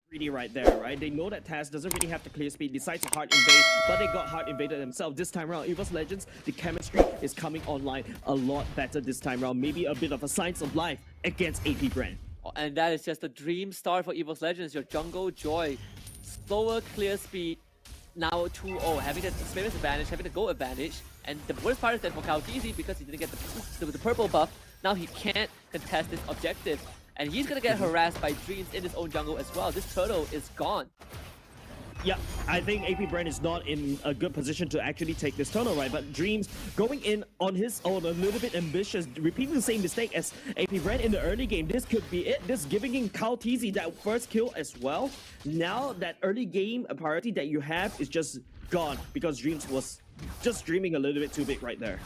greedy right there, right? They know that Taz doesn't really have the clear speed, decides to hard invade, but they got hard invaded themselves. This time around, Evos Legends, the chemistry is coming online a lot better this time around. Maybe a bit of a science of life against AP BREN. And that is just a dream start for Evos Legends. Your jungle Joy, slower clear speed, now 2-0, having the experience advantage, having the goal advantage. And the worst part is that for Kautizi, because he didn't get the purple buff, now he can't contest this objective. And he's gonna get harassed by Dreams in his own jungle as well. This turtle is gone. Yeah, I think AP BREN is not in a good position to actually take this turtle, right? But Dreams going in on his own, a little bit ambitious, repeating the same mistake as AP BREN in the early game. This could be it. This giving Kautizi that first kill as well. Now that early game priority that you have is just gone because Dreams was just dreaming a little bit too big right there.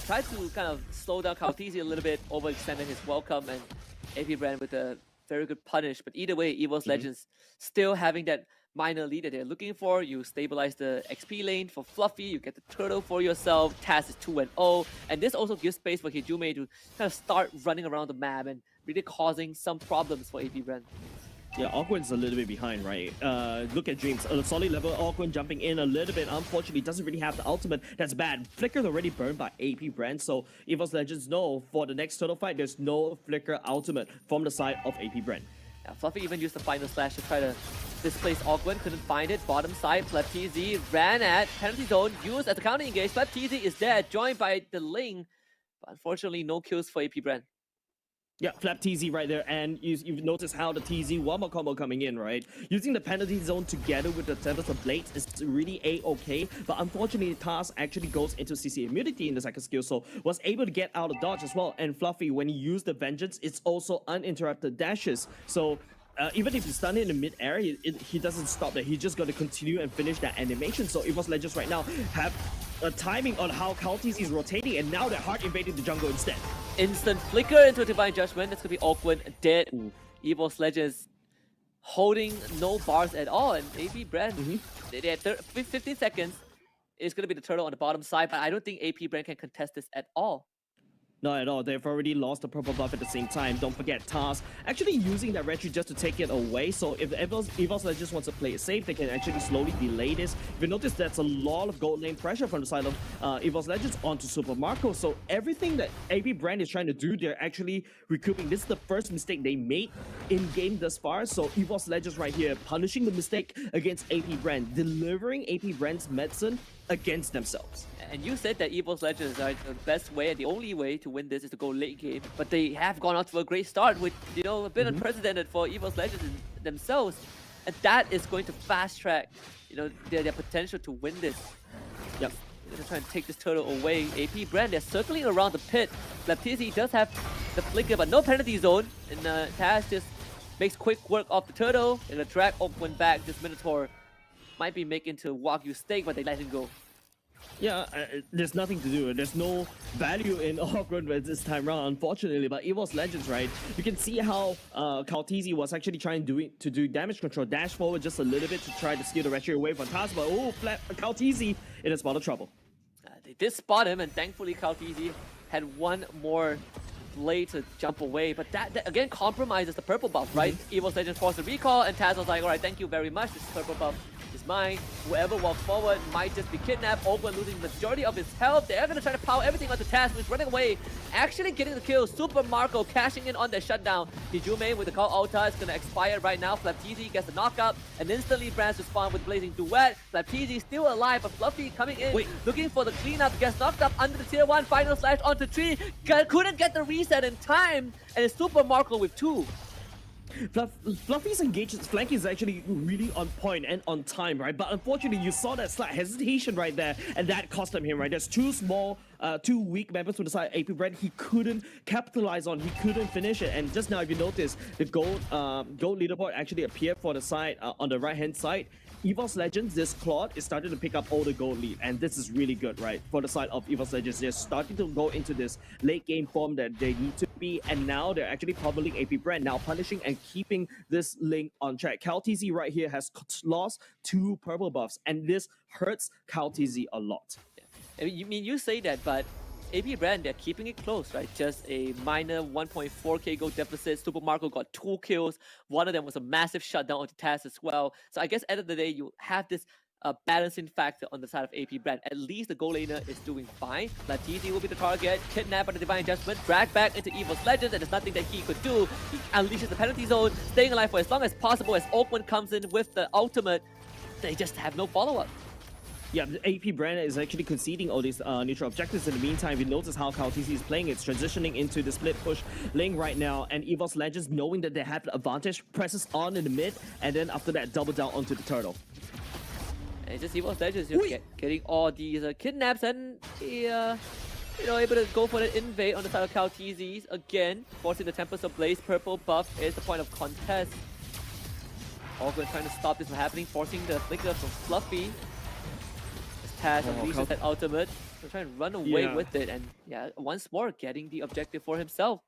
Tried to kind of slow down Kautizi a little bit, overextending his welcome, and AP BREN with a very good punish. But either way, Evos Legends still having that minor lead that they're looking for. You stabilize the XP lane for Fluffy, you get the turtle for yourself. Taz is 2-0, and this also gives space for Hijume to kind of start running around the map and really causing some problems for AP BREN. Yeah, Awkward's a little bit behind, right? Look at Dreams, a solid level. Awkward jumping in a little bit. Unfortunately, doesn't really have the ultimate. That's bad. Flicker's already burned by AP BREN, so Evos Legends know for the next turtle fight, there's no Flicker ultimate from the side of AP BREN. Yeah, Fluffy even used the final slash to try to displace Awkward, couldn't find it. Bottom side, FlapTZ ran at penalty zone, used as a counter engage. FlapTZ is dead, joined by the Ling, but unfortunately no kills for AP BREN. Yeah, FlapTZ right there, and you've noticed how the TZ one more combo coming in, right? Using the penalty zone together with the Tempest of Blades is really a-okay, but unfortunately, Taz actually goes into CC immunity in the second skill, so was able to get out of dodge as well. And Fluffy, when he used the Vengeance, it's also uninterrupted dashes, so even if you stun it in mid-air, he doesn't stop there. He's just going to continue and finish that animation. So Evos Legends right now have a timing on how Kautizi is rotating, and now they're hard invading the jungle instead. Instant flicker into a Divine Judgment. That's going to be Awkward, dead. Evos Legends holding no bars at all. And AP BREN, they had 15 seconds. It's going to be the turtle on the bottom side, but I don't think AP BREN can contest this at all. Not at all. They've already lost the purple buff at the same time. Don't forget Taz actually using that retreat just to take it away. So if the Evos Legends wants to play it safe, they can actually slowly delay this. If you notice, that's a lot of gold lane pressure from the side of Evos Legends onto Super Marco. So everything that AP BREN is trying to do, they're actually recouping. This is the first mistake they made in game thus far. So Evos Legends right here punishing the mistake against AP BREN, delivering AP BREN's medicine against themselves. And you said that Evos Legends are the best way and the only way to win this is to go late game, but they have gone out to a great start, with a bit unprecedented for Evos Legends themselves, and that is going to fast track their potential to win this. Yep. They're trying to take this turtle away. AP BREN, they're circling around the pit. FlapTZ does have the flicker, but no penalty zone, and Taz just makes quick work of the turtle, and the drag went back. This Minotaur might be making to Wagyu steak, but they let him go. Yeah, there's nothing to do. There's no value in Awkward this time around, unfortunately. But Evos Legends, right? You can see how Kautizi was actually trying to do damage control, dash forward just a little bit to try to steal the retreat away from Taz. But Kautizi in a spot of trouble. They did spot him, and thankfully Kautizi had one more blade to jump away. But that again compromises the purple buff, right? Evos Legends forced a recall, and Taz was like, alright, thank you very much. This purple buff is mine. Whoever walks forward might just be kidnapped. Open losing the majority of his health. They're gonna try to power everything onto Taz, who's running away, actually getting the kill. Super Marco cashing in on the shutdown. Hijume with the call Ulta is gonna expire right now. FlapTZ gets the knockup, and instantly Brands respond with Blazing Duet. FlapTZ still alive, but Fluffy coming in, looking for the cleanup, gets knocked up under the tier 1, final slash onto 3. Couldn't get the reset in time, and it's Super Marco with 2. Fluffy's engagement flanking is actually really on point and on time, right? But unfortunately, you saw that slight hesitation right there, and that cost him, right? There's two weak members to the side. AP BREN, he couldn't capitalize on, he couldn't finish it. And just now, if you notice, the gold leaderboard actually appeared for the side on the right-hand side. Evos Legends, this Claude is starting to pick up all the gold lead, and this is really good, right? For the side of Evos Legends, they're starting to go into this late game form that they need to be, and now they're actually pummeling AP BREN, now punishing and keeping this link on track. Kautizi right here has lost 2 purple buffs, and this hurts Kautizi a lot. I mean, you say that, but AP BREN, they're keeping it close, right? Just a minor 1.4k gold deficit. Super Marco got 2 kills. One of them was a massive shutdown onto Taz as well. So I guess at the end of the day, you have this balancing factor on the side of AP BREN. At least the goal laner is doing fine. Latizi will be the target, kidnapped by the Divine Judgment, dragged back into Evos Legends, and there's nothing that he could do. He unleashes the penalty zone, staying alive for as long as possible as Oakman comes in with the ultimate. They just have no follow-up. Yeah, the AP BREN is actually conceding all these neutral objectives. In the meantime, we notice how KTZ is playing. It's transitioning into the split push lane right now, and Evos Legends, knowing that they have the advantage, presses on in the mid, and then after that, double down onto the turtle. And it's just Evos Legends getting all these kidnaps and able to go for the invade on the side of KTZ again, forcing the Tempest of Blaze. Purple buff is the point of contest. Ogwen trying to stop this from happening, forcing the flicker from Fluffy. Taz unleashes that ultimate. They're trying to run away with it, and once more getting the objective for himself.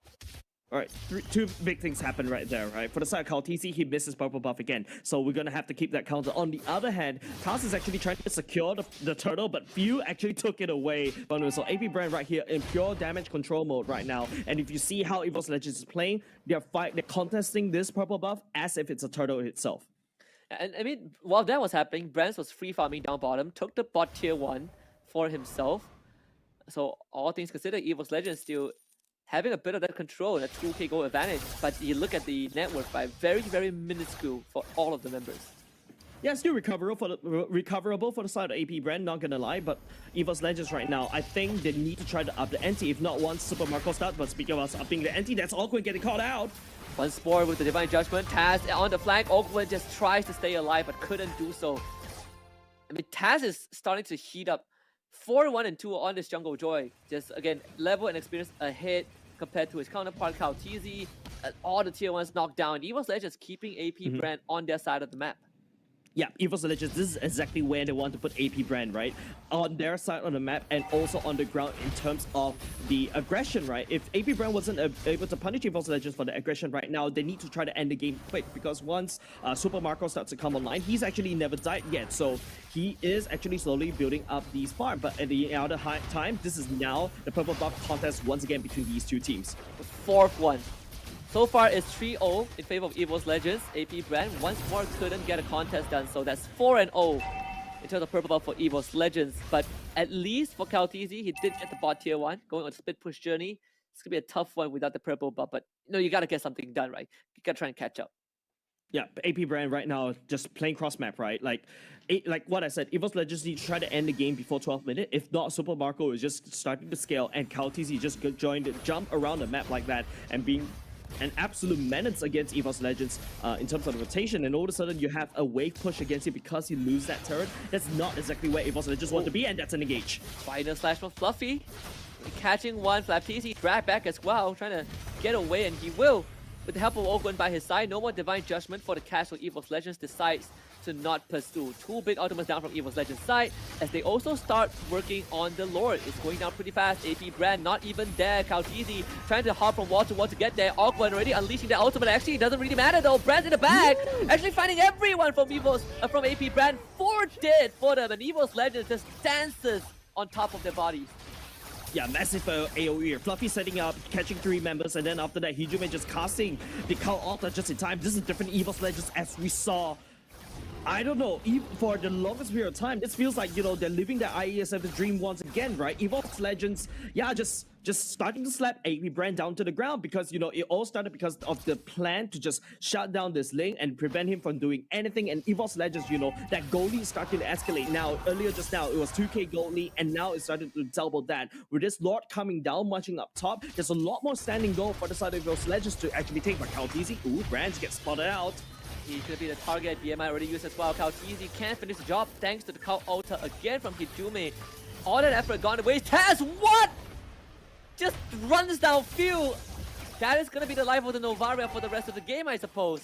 All right, two big things happen right there, right? For the side of KTZ, he misses purple buff again, so we're gonna have to keep that counter. On the other hand, Taz is actually trying to secure the turtle, but Few actually took it away from him. So AP BREN right here in pure damage control mode right now, and if you see how Evos Legends is playing, they're contesting this purple buff as if it's a turtle itself. And I mean, while that was happening, BREN was free farming down bottom, took the bot tier 1 for himself. So all things considered, Evos Legends still having a bit of that control and a 2k goal advantage. But you look at the net worth by very, very minuscule for all of the members. Yeah, still recoverable for the side of AP BREN, not gonna lie, but Evos Legends right now, I think they need to try to up the ante, if not once Super Marco starts. But speaking of us upping the ante, that's awkward getting caught out. Once more with the Divine Judgment, Taz on the flank. Ogwen just tries to stay alive but couldn't do so. I mean, Taz is starting to heat up 4-1 and 2 on this Jungle Joy. Just again, level and experience ahead compared to his counterpart KTZ. All the tier 1s knocked down. Evos Legends keeping AP BREN on their side of the map. Yeah, Evos Legends, this is exactly where they want to put AP BREN, right? On their side on the map and also on the ground in terms of the aggression, right? If AP BREN wasn't able to punish Evos Legends for the aggression right now, they need to try to end the game quick, because once Super Marco starts to come online, he's actually never died yet. So he is actually slowly building up these farms. But at the other time, this is now the purple buff contest once again between these two teams. The fourth one. So far, it's 3-0 in favor of Evos Legends. AP BREN once more couldn't get a contest done, so that's 4-0 in terms of purple buff for Evos Legends. But at least for KTZ, he did get the bot tier 1, going on a split push journey. It's gonna be a tough one without the purple buff, but you gotta get something done, right? You gotta try and catch up. Yeah, AP BREN right now just playing cross map, right? Like what I said, Evos Legends need to try to end the game before 12 minutes. If not, Super Marco is just starting to scale, and KTZ just jump around the map like that and being an absolute menace against Evos Legends in terms of the rotation, and all of a sudden you have a wave push against you because you lose that turret. That's not exactly where Evos Legends want to be, and that's an engage. Final slash from Fluffy. Catching one, Flaptisi dragged back as well, trying to get away, and he will. With the help of Ogwen by his side, no more Divine Judgment for the catch, so Evos Legends decides to not pursue. 2 big ultimates down from Evos Legends' side, as they also start working on the Lord. It's going down pretty fast. AP BREN not even there. KTZ trying to hop from wall to wall to get there. Ogwen already unleashing the ultimate. Actually, it doesn't really matter though. BREN's in the bag. Actually finding everyone from from AP BREN. 4 dead for them, and Evos Legends just dances on top of their bodies. Yeah, massive AoE. Fluffy setting up, catching 3 members, and then after that, Hijume just casting the Cult Altar just in time. This is different Evos Legends as we saw. I don't know, for the longest period of time, this feels like, they're living their IESF dream once again, right? Evos Legends, yeah, just starting to slap AP BREN down to the ground, because, it all started because of the plan to just shut down this lane and prevent him from doing anything. And Evos Legends, that goal lead is starting to escalate now. Earlier just now, it was 2k goal lead, and now it's starting to double that. With this Lord coming down, marching up top, there's a lot more standing goal for the side of Evos Legends to actually take. But KTZ, BREN gets spotted out. He's going to be the target. BMI already used as well. KTZ can't finish the job thanks to the Cult Altar again from Hijume. All that effort gone to waste. Taz, what? Just runs down Few. That is going to be the life of the Novaria for the rest of the game, I suppose.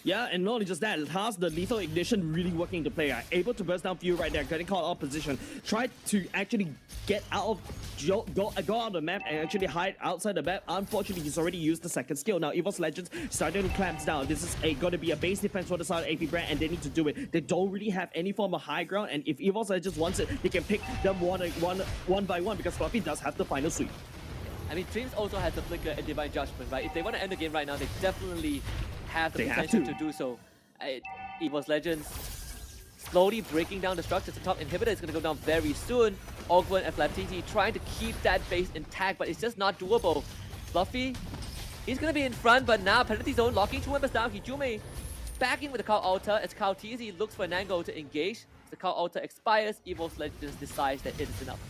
Yeah, and not only just that, it has the lethal ignition really working into play. Able to burst down Few right there, getting caught out of position. Tried to actually get out of go out of the map and actually hide outside the map. Unfortunately, he's already used the second skill. Now, Evos Legends starting to clamp down. This is going to be a base defense for the side of AP BREN, and they need to do it. They don't really have any form of high ground, and if Evos Legends wants it, they can pick them one by one because Fluffy does have the final sweep. I mean, Dreams also has the Flicker and Divine Judgment, right? If they want to end the game right now, they definitely have the potential to do so. Evos Legends slowly breaking down the structures. The top inhibitor is going to go down very soon. Ogwen and Flatiti trying to keep that base intact, but it's just not doable. Fluffy, he's going to be in front, but now penalty zone locking 2 members down. Hijume backing with the Cow Altar as Cow TZ looks for an angle to engage. As the Cow Altar expires, Evos Legends decides that it is enough.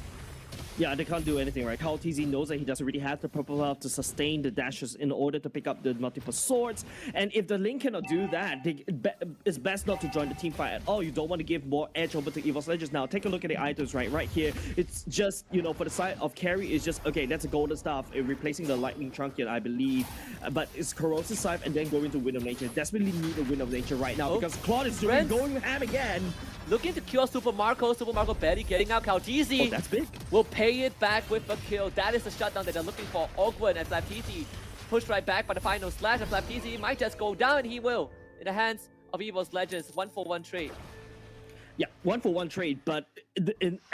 Yeah, they can't do anything, right? Kyle TZ knows that he doesn't really have the purple buff to sustain the dashes in order to pick up the multiple swords. And if the lane cannot do that, it's best not to join the team fight at all. You don't want to give more edge over to Evos Legends. Now, take a look at the items, right here. It's just, you know, for the side of carry, it's just, okay, that's a golden staff, replacing the lightning trunket, I believe. But it's corrosive scythe and then going to Wind of Nature. Desperately need a Wind of Nature right now because Claude is going ham again. Looking to kill Super Marco Betty getting out. Kautizi. Oh, that's big. Will pay it back with a kill. That is the shutdown that they're looking for. Ogwen and Flaptizi pushed right back by the final slash, and Flaptizi might just go down, and he will. In the hands of Evos Legends, 1-for-1 trade. Yeah, 1-for-1 trade, but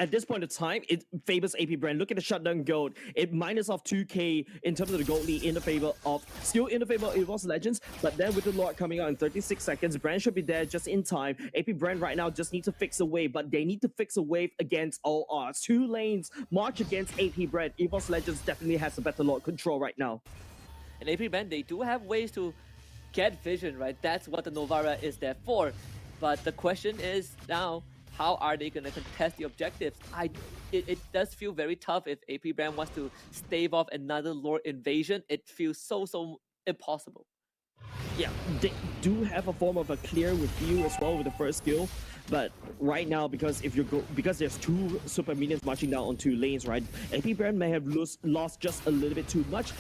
at this point in time, it favors AP BREN. Look at the shutdown gold. It minus off 2k in terms of the gold lead in the favor of, still in the favor of Evos Legends, but then with the Lord coming out in 36 seconds, BREN should be there just in time. AP BREN right now just need to fix a wave, but they need to fix a wave against all odds. 2 lanes march against AP BREN. Evos Legends definitely has a better Lord control right now. And AP BREN, they do have ways to get vision, right? That's what the Novara is there for. But the question is now, how are they going to contest the objectives? It does feel very tough if AP BREN wants to stave off another Lord invasion. It feels so impossible. Yeah, they do have a form of a clear with you as well with the first skill. But right now, because there's 2 super minions marching down on 2 lanes, right? AP BREN may have lost just a little bit too much,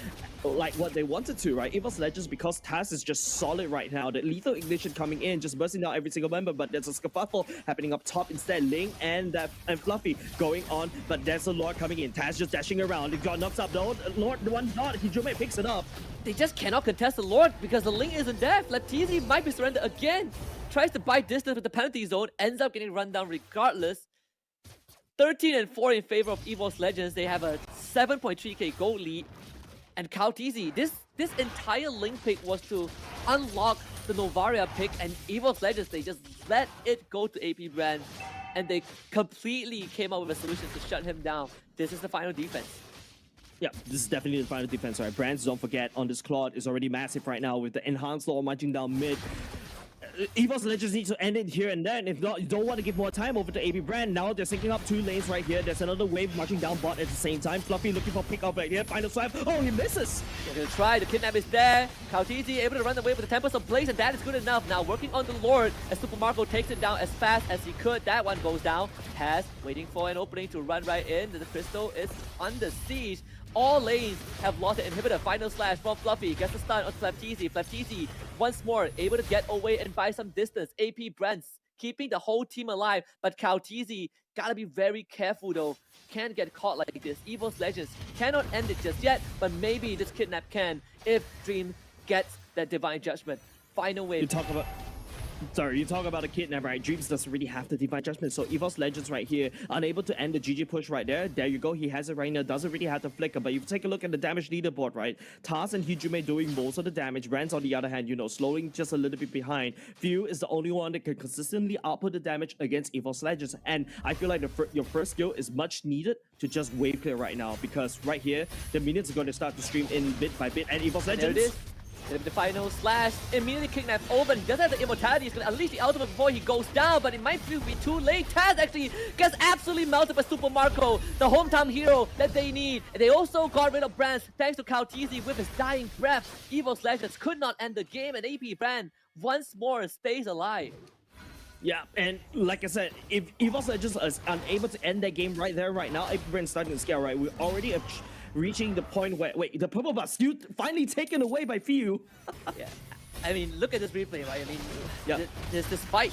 like what they wanted to, right? Evos Legends, because Taz is just solid right now. The lethal ignition coming in, just bursting down every single member, but there's a scuffle happening up top instead. Ling and Fluffy going on, but there's a Lord coming in. Taz just dashing around. He got knocks up. The Lord, the one dot, Hijume picks it up. They just cannot contest the Lord because the Ling isn't there. Latizi might be surrendered again. Tries to buy distance with the penalty zone, ends up getting run down regardless. 13-4 in favor of Evos Legends. They have a 7.3k gold lead. And Kautizi, this entire Link pick was to unlock the Novaria pick, and Evos Legends, they just let it go to AP BREN, and they completely came up with a solution to shut him down. This is the final defense. Yeah, this is definitely the final defense, right? Brands, don't forget, on this Claude is already massive right now with the enhanced law marching down mid. Evos Legends need to end it here and then. If not, you don't want to give more time over to AP BREN. Now they're syncing up 2 lanes right here. There's another wave marching down bot at the same time. Fluffy looking for pick up right here. Final swipe. Oh, he misses. They're going to try. The kidnap is there. Kautizi able to run away with the Tempest of Blaze, and that is good enough. Now working on the Lord as Super Marco takes it down as fast as he could. That one goes down. Has waiting for an opening to run right in. The Crystal is under siege. All lanes have lost the inhibitor. Final slash from Fluffy. Gets the stun on Flaptizi. Flaptizi once more able to get away and buy some distance. AP BREN keeping the whole team alive. But Kautizi gotta be very careful though. Can't get caught like this. Evos Legends cannot end it just yet, but maybe this kidnap can if Dream gets that Divine Judgment. Final win. You talk about a kidnap, right? Dreams doesn't really have the Divine Judgment, so Evos Legends right here, unable to end the GG push right there. There you go, he has it right now, doesn't really have the flicker, but if you take a look at the damage leaderboard, right? Taz and Hijume doing most of the damage. BREN on the other hand, you know, slowing just a little bit behind. Few is the only one that can consistently output the damage against Evos Legends, and I feel like your first skill is much needed to just wave clear right now, because right here, the minions are going to start to stream in bit by bit, and Evos Legends... There it is. The final slash immediately kidnaps over. He doesn't have the immortality. He's going to unleash the ultimate before he goes down, but it might be too late. Taz actually gets absolutely melted by Super Marco, the hometown hero that they need. And they also got rid of BREN thanks to Kautizi with his dying breath. Evos Legends could not end the game, and AP BREN once more stays alive. Yeah, and like I said, if Evos Legends is unable to end that game right there, right now, AP BREN starting to scale, right? We're already reaching the point where, wait, the purple buff still finally taken away by Few. Yeah. I mean, look at this replay, right? I mean, Yeah. there's this fight.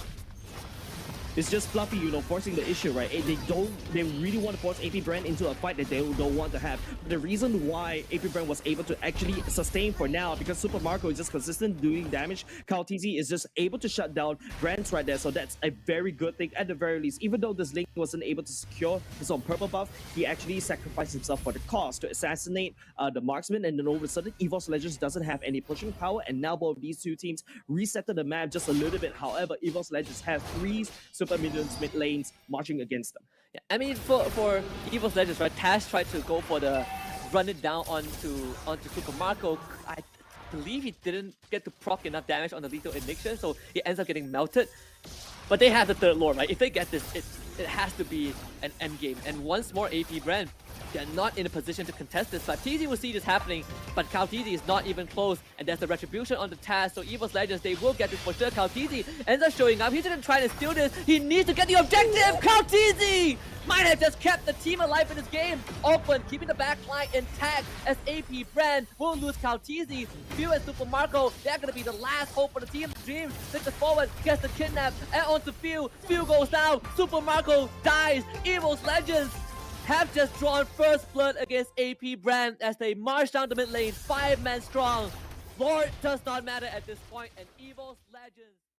It's just Fluffy, forcing the issue, right? They really want to force AP BREN into a fight that they don't want to have. But the reason why AP BREN was able to actually sustain for now, because Super Marco is just consistent doing damage, KaoTZ is just able to shut down BREN's right there. So that's a very good thing at the very least. Even though this Link wasn't able to secure his own purple buff, he actually sacrificed himself for the cause to assassinate the marksman, and then all of a sudden, Evos Legends doesn't have any pushing power, and now both of these two teams resetted the map just a little bit. However, Evos Legends have 3 super minions mid lanes marching against them. Yeah, I mean, for Evos Legends, right? Taz tried to go for the run it down onto Super Marco. I believe he didn't get to proc enough damage on the lethal ignition, so he ends up getting melted. But they have the third lord, right? If they get this, it has to be an end game. And once more, AP BREN, they're not in a position to contest this. But TZ will see this happening, but KaoTZ is not even close, and there's the retribution on the Taz. So Evos Legends, they will get this for sure. KaoTZ ends up showing up. He didn't try to steal this. He needs to get the objective. KaoTZ might have just kept the team alive in this game. Open, keeping the backline intact as AP BREN will lose KaoTZ. Few and Super Marco, they're going to be the last hope for the team. Dream takes us forward, gets the kidnap, and onto Few. Few goes down. Super Marco dies. Evos Legends have just drawn first blood against AP BREN as they march down the mid lane, 5 men strong. Lord does not matter at this point, and Evos Legends